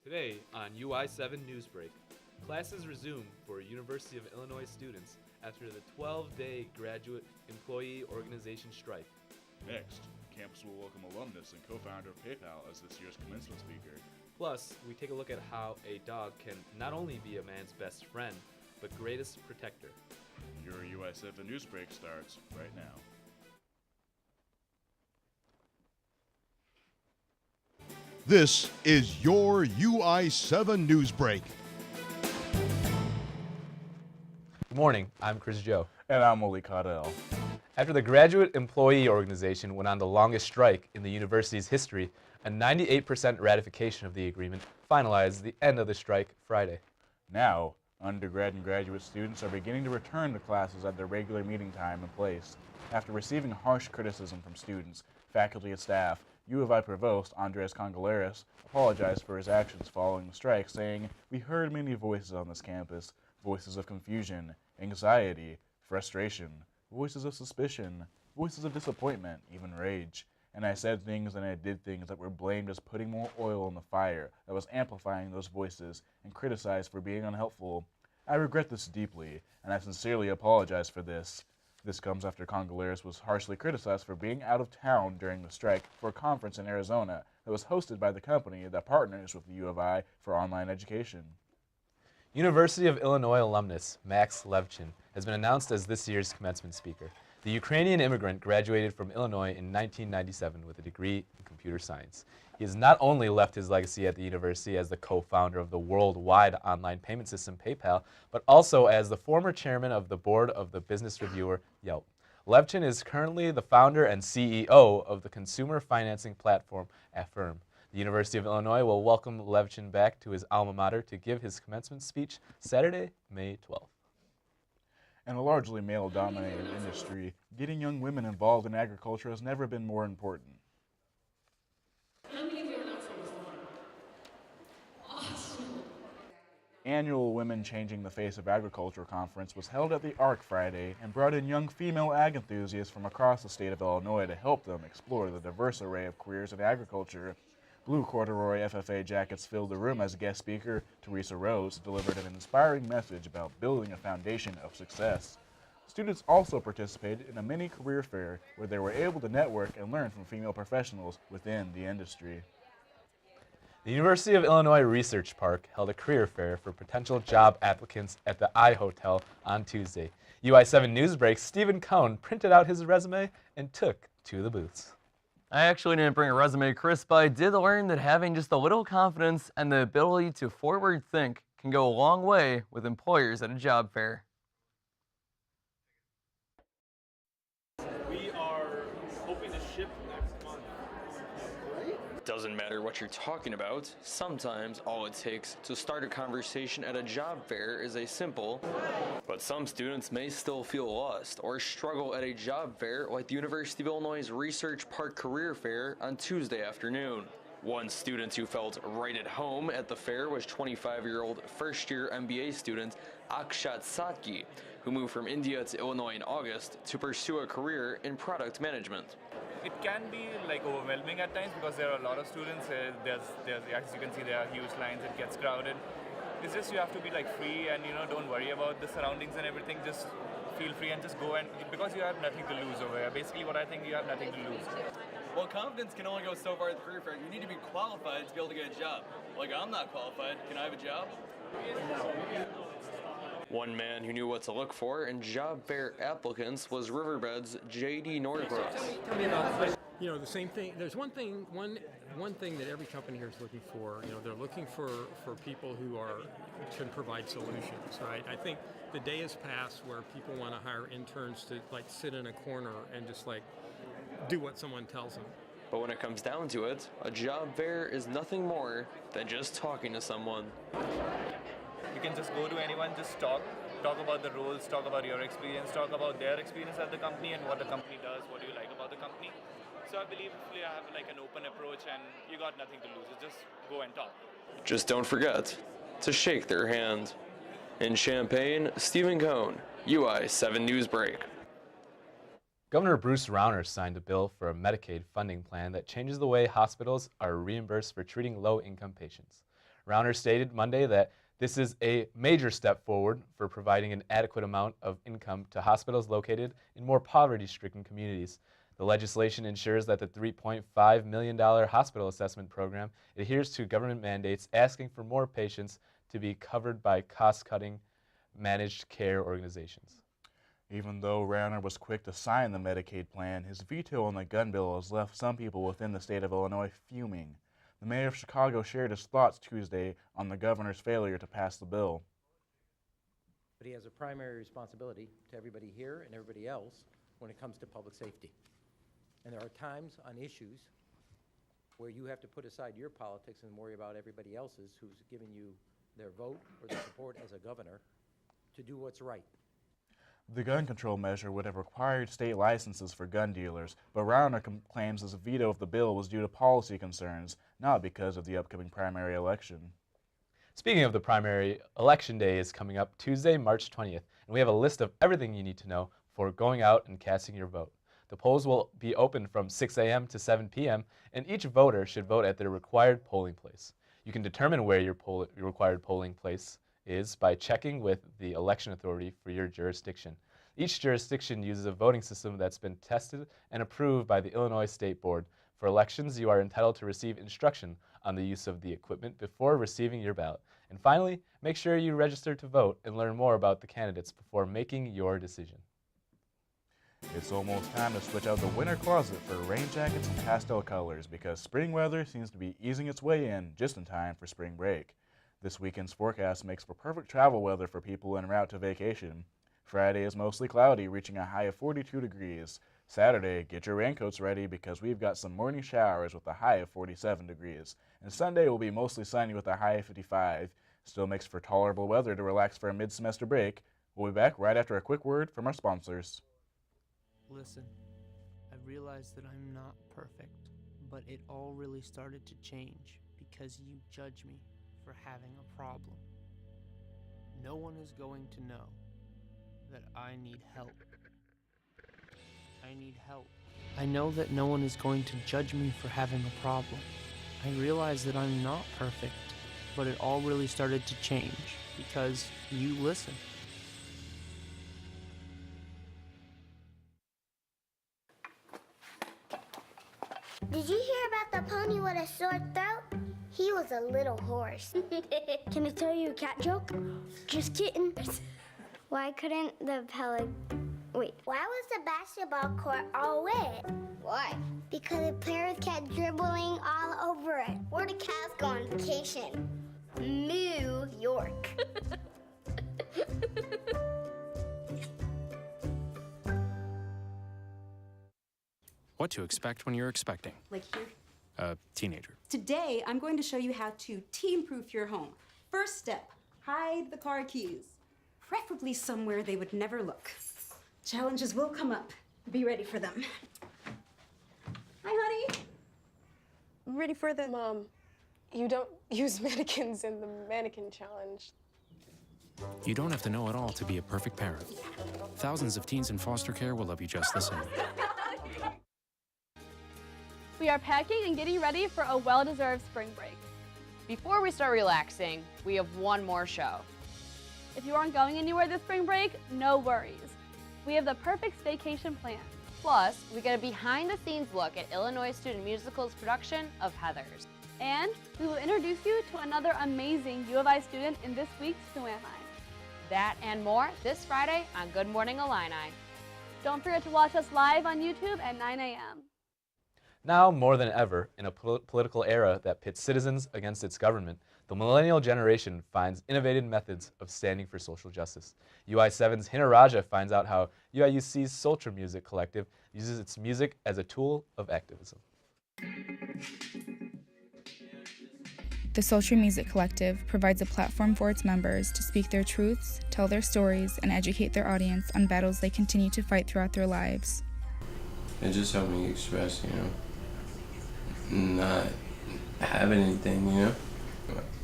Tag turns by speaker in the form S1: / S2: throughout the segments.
S1: Today on UI7 Newsbreak, classes resume for University of Illinois students after the 12-day graduate employee organization strike.
S2: Next, campus will welcome alumnus and co-founder of PayPal as this year's commencement speaker.
S1: Plus, we take a look at how a dog can not only be a man's best friend, but greatest protector.
S2: Your UI7 Newsbreak starts right now.
S3: This is your UI7 Newsbreak.
S1: Good morning, I'm Chris Joe.
S2: And I'm Oli Caudell.
S1: After the graduate employee organization went on the longest strike in the university's history, a 98% ratification of the agreement finalized the end of the strike Friday.
S2: Now, undergrad and graduate students are beginning to return to classes at their regular meeting time and place. After receiving harsh criticism from students, faculty, and staff, U of I Provost Andres Congaleras apologized for his actions following the strike, saying, "We heard many voices on this campus, voices of confusion, anxiety, frustration, voices of suspicion, voices of disappointment, even rage. And I said things and I did things that were blamed as putting more oil on the fire that was amplifying those voices and criticized for being unhelpful. I regret this deeply, and I sincerely apologize for this." This comes after Congaleras was harshly criticized for being out of town during the strike for a conference in Arizona that was hosted by the company that partners with the U of I for online education.
S1: University of Illinois alumnus Max Levchin has been announced as this year's commencement speaker. The Ukrainian immigrant graduated from Illinois in 1997 with a degree in computer science. He has not only left his legacy at the university as the co-founder of the worldwide online payment system PayPal, but also as the former chairman of the board of the business reviewer Yelp. Levchin is currently the founder and CEO of the consumer financing platform Affirm. The University of Illinois will welcome Levchin back to his alma mater to give his commencement speech Saturday, May 12th.
S2: In a largely male-dominated industry, getting young women involved in agriculture has never been more important. Annual Women Changing the Face of Agriculture conference was held at the ARC Friday and brought in young female ag enthusiasts from across the state of Illinois to help them explore the diverse array of careers in agriculture. Blue corduroy FFA jackets filled the room as guest speaker Teresa Rose delivered an inspiring message about building a foundation of success. Students also participated in a mini career fair where they were able to network and learn from female professionals within the industry.
S1: The University of Illinois Research Park held a career fair for potential job applicants at the I Hotel on Tuesday. UI7 Newsbreak's Stephen Cohn printed out his resume and took to the booths.
S4: I actually didn't bring a resume, Chris, but I did learn that having just a little confidence and the ability to forward think can go a long way with employers at a job fair.
S5: We are hoping to ship next month.
S6: Doesn't matter what you're talking about, sometimes all it takes to start a conversation at a job fair is a simple, but some students may still feel lost or struggle at a job fair like the University of Illinois Research Park Career Fair on Tuesday afternoon. One student who felt right at home at the fair was 25-year-old first-year MBA student Akshat Satki, who moved from India to Illinois in August to pursue a career in product management.
S5: It can be overwhelming at times because there are a lot of students. There's as you can see, there are huge lines. It gets crowded. It's just you have to be free and don't worry about the surroundings and everything. Just feel free and just go, and because you have nothing to lose over here. Basically, what I think, you have nothing to lose.
S7: Well, confidence can only go so far at the career fair. You need to be qualified to be able to get a job. I'm not qualified. Can I have a job?
S5: No.
S6: One man who knew what to look for in job fair applicants was Riverbed's J.D. Norcross.
S8: Tell me about the same thing. There's one thing that every company here is looking for. They're looking for people who can provide solutions, right? I think the day has passed where people want to hire interns to sit in a corner and just do what someone tells them.
S6: But when it comes down to it, a job fair is nothing more than just talking to someone.
S5: You can just go to anyone, just talk about the roles, talk about your experience, talk about their experience at the company and what the company does, what do you like about the company. So I believe hopefully I have an open approach and you got nothing to lose. Just go and talk.
S6: Just don't forget to shake their hand. In Champaign, Stephen Cohn, UI7 Newsbreak.
S1: Governor Bruce Rauner signed a bill for a Medicaid funding plan that changes the way hospitals are reimbursed for treating low-income patients. Rauner stated Monday that this is a major step forward for providing an adequate amount of income to hospitals located in more poverty-stricken communities. The legislation ensures that the $3.5 million hospital assessment program adheres to government mandates asking for more patients to be covered by cost-cutting managed care organizations.
S2: Even though Rauner was quick to sign the Medicaid plan, his veto on the gun bill has left some people within the state of Illinois fuming. The mayor of Chicago shared his thoughts Tuesday on the governor's failure to pass the bill.
S9: But he has a primary responsibility to everybody here and everybody else when it comes to public safety. And there are times on issues where you have to put aside your politics and worry about everybody else's who's given you their vote or their support as a governor to do what's right.
S2: The gun control measure would have required state licenses for gun dealers, but Rauner claims his veto of the bill was due to policy concerns, not because of the upcoming primary election.
S1: Speaking of the primary, Election Day is coming up Tuesday, March 20th, and we have a list of everything you need to know before going out and casting your vote. The polls will be open from 6 a.m. to 7 p.m., and each voter should vote at their required polling place. You can determine where your required polling place is by checking with the election authority for your jurisdiction. Each jurisdiction uses a voting system that's been tested and approved by the Illinois State Board. For elections, you are entitled to receive instruction on the use of the equipment before receiving your ballot. And finally, make sure you register to vote and learn more about the candidates before making your decision.
S2: It's almost time to switch out the winter closet for rain jackets and pastel colors because spring weather seems to be easing its way in just in time for spring break. This weekend's forecast makes for perfect travel weather for people en route to vacation. Friday is mostly cloudy, reaching a high of 42 degrees. Saturday, get your raincoats ready because we've got some morning showers with a high of 47 degrees. And Sunday will be mostly sunny with a high of 55. Still makes for tolerable weather to relax for a mid-semester break. We'll be back right after a quick word from our sponsors.
S10: Listen, I realize that I'm not perfect, but it all really started to change because you judge me for having a problem. No one is going to know that I need help. I need help. I know that no one is going to judge me for having a problem. I realize that I'm not perfect, but it all really started to change because you listen.
S11: Did you hear about the pony with a sore throat? He was a little horse. Can I tell you a cat joke? Just kidding. Why couldn't the Why was the basketball court all wet? Why? Because the players kept dribbling all over it. Where did cats go on vacation? New York.
S12: What to expect when you're expecting
S13: Like here.
S12: a teenager.
S13: Today, I'm going to show you how to teen-proof your home. First step, hide the car keys. Preferably somewhere they would never look. Challenges will come up. Be ready for them. Hi, honey.
S14: Ready for the... Mom, you don't use mannequins in the mannequin challenge.
S12: You don't have to know it all to be a perfect parent. Thousands of teens in foster care will love you just the same.
S15: We are packing and getting ready for a well-deserved spring break.
S16: Before we start relaxing, we have one more show.
S15: If you aren't going anywhere this spring break, no worries. We have the perfect staycation plan.
S16: Plus, we get a behind-the-scenes look at Illinois Student Musical's production of Heathers.
S15: And we will introduce you to another amazing U of I student in this week's Who Am I?
S16: That and more this Friday on Good Morning Illini.
S15: Don't forget to watch us live on YouTube at 9 a.m.
S1: Now, more than ever, in a political era that pits citizens against its government, the millennial generation finds innovative methods of standing for social justice. UI7's Hina Raja finds out how UIUC's Social Music Collective uses its music as a tool of activism.
S17: The Social Music Collective provides a platform for its members to speak their truths, tell their stories, and educate their audience on battles they continue to fight throughout their lives.
S18: It just helped me express, not having anything,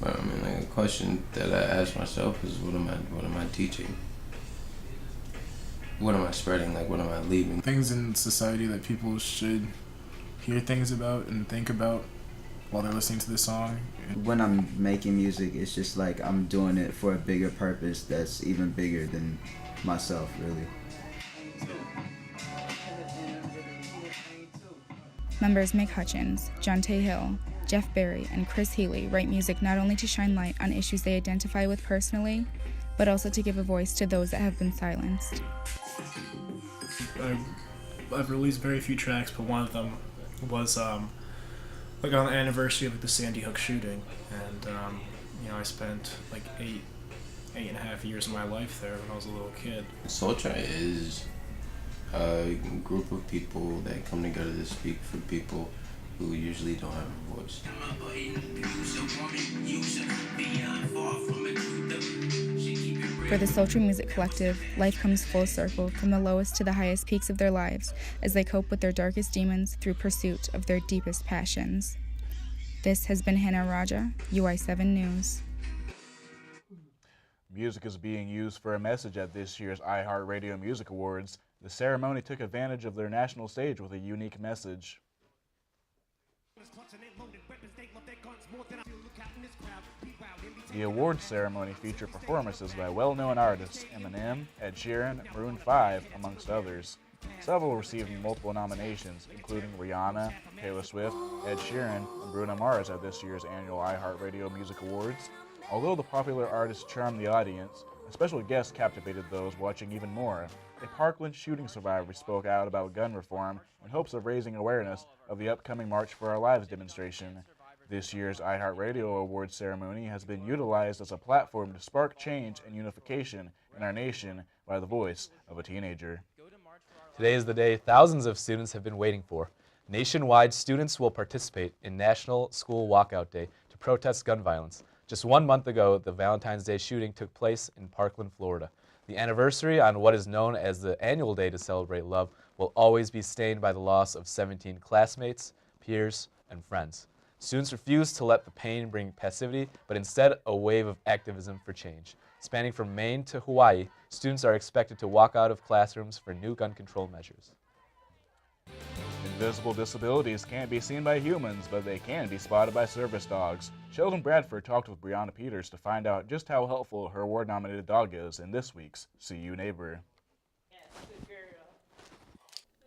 S18: But I mean, like a question that I ask myself is, what am I teaching? What am I spreading? Like, what am I leaving?
S19: Things in society that people should hear things about and think about, while they're listening to this song.
S20: When I'm making music, it's just like I'm doing it for a bigger purpose that's even bigger than myself, really.
S17: Members Mick Hutchins, John Hill, Jeff Berry, and Chris Healy write music not only to shine light on issues they identify with personally, but also to give a voice to those that have been silenced.
S19: I've released very few tracks, but one of them was like on the anniversary of the Sandy Hook shooting, and I spent like eight and a half years of my life there when I was a little kid.
S18: Soultra is a group of people that come together to speak for people who usually don't have a voice.
S17: For the Soultra Music Collective, life comes full circle from the lowest to the highest peaks of their lives as they cope with their darkest demons through pursuit of their deepest passions. This has been Hannah Raja, UI7 News.
S2: Music is being used for a message at this year's iHeartRadio Music Awards. The ceremony took advantage of their national stage with a unique message. The awards ceremony featured performances by well-known artists Eminem, Ed Sheeran, Maroon 5, amongst others. Several received multiple nominations, including Rihanna, Taylor Swift, Ed Sheeran, and Bruno Mars at this year's annual iHeartRadio Music Awards. Although the popular artists charmed the audience, a special guest captivated those watching even more. A Parkland shooting survivor spoke out about gun reform in hopes of raising awareness of the upcoming March for Our Lives demonstration. This year's iHeartRadio Awards ceremony has been utilized as a platform to spark change and unification in our nation by the voice of a teenager.
S1: Today is the day thousands of students have been waiting for. Nationwide, students will participate in National School Walkout Day to protest gun violence. Just 1 month ago, the Valentine's Day shooting took place in Parkland, Florida. The anniversary on what is known as the annual day to celebrate love will always be stained by the loss of 17 classmates, peers, and friends. Students refuse to let the pain bring passivity, but instead a wave of activism for change. Spanning from Maine to Hawaii, students are expected to walk out of classrooms for new gun control measures.
S2: Invisible disabilities can't be seen by humans, but they can be spotted by service dogs. Sheldon Bradford talked with Brianna Peters to find out just how helpful her award-nominated dog is in this week's See You Neighbor.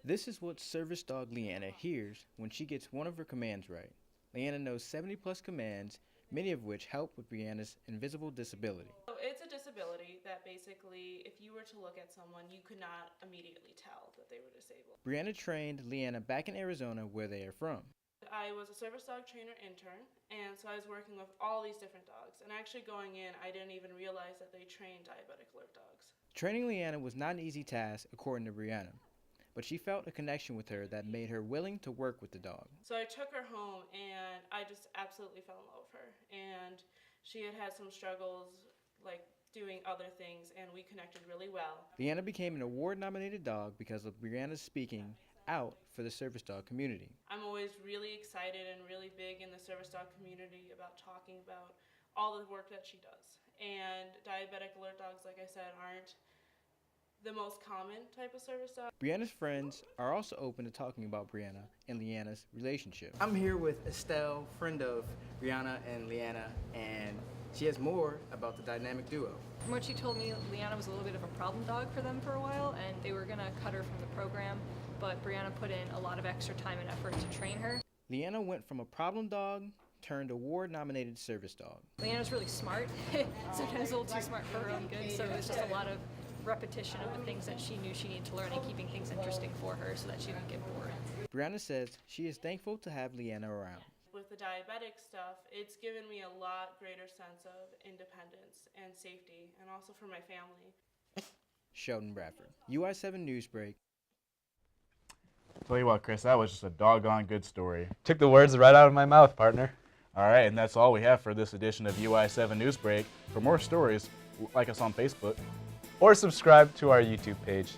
S21: This is what service dog Leanna hears when she gets one of her commands right. Leanna knows 70-plus commands, many of which help with Brianna's invisible disability.
S22: So it's a disability that basically, if you were to look at someone, you could not immediately tell that they were disabled.
S21: Brianna trained Leanna back in Arizona, where they are from.
S22: I was a service dog trainer intern, and so I was working with all these different dogs. And actually going in, I didn't even realize that they trained diabetic alert dogs.
S21: Training Leanna was not an easy task, according to Brianna, but she felt a connection with her that made her willing to work with the dog.
S22: So I took her home, and I just absolutely fell in love with her. And she had some struggles, like doing other things, and we connected really well.
S21: Leanna became an award-nominated dog because of Brianna's speaking out for the service dog community.
S22: I'm always really excited and really big in the service dog community about talking about all the work that she does. And diabetic alert dogs, like I said, aren't the most common type of service dog.
S21: Brianna's friends are also open to talking about Brianna and Leanna's relationship.
S23: I'm here with Estelle, friend of Brianna and Leanna, and she has more about the dynamic duo.
S24: From what she told me, Leanna was a little bit of a problem dog for them for a while, and they were gonna cut her from the program, but Brianna put in a lot of extra time and effort to train her.
S21: Leanna went from a problem dog turned award-nominated service dog.
S24: Leanna's really smart, sometimes a little too smart for her own good, so it was just a lot of repetition of the things that she knew she needed to learn and keeping things interesting for her so that she didn't get bored.
S21: Brianna says she is thankful to have Leanna around.
S22: With the diabetic stuff, it's given me a lot greater sense of independence and safety, and also for my family.
S21: Sheldon Bradford, UI7 Newsbreak.
S2: Tell you what, Chris, that was just a doggone good story.
S1: Took the words right out of my mouth, partner.
S2: All right, and that's all we have for this edition of UI7 Newsbreak. For more stories, like us on Facebook.
S1: Or subscribe to our YouTube page.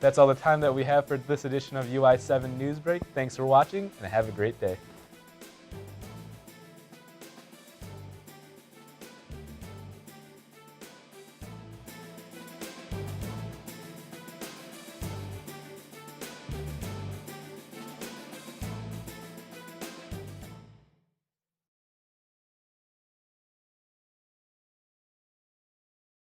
S1: That's all the time that we have for this edition of UI7 Newsbreak. Thanks for watching, and have a great day.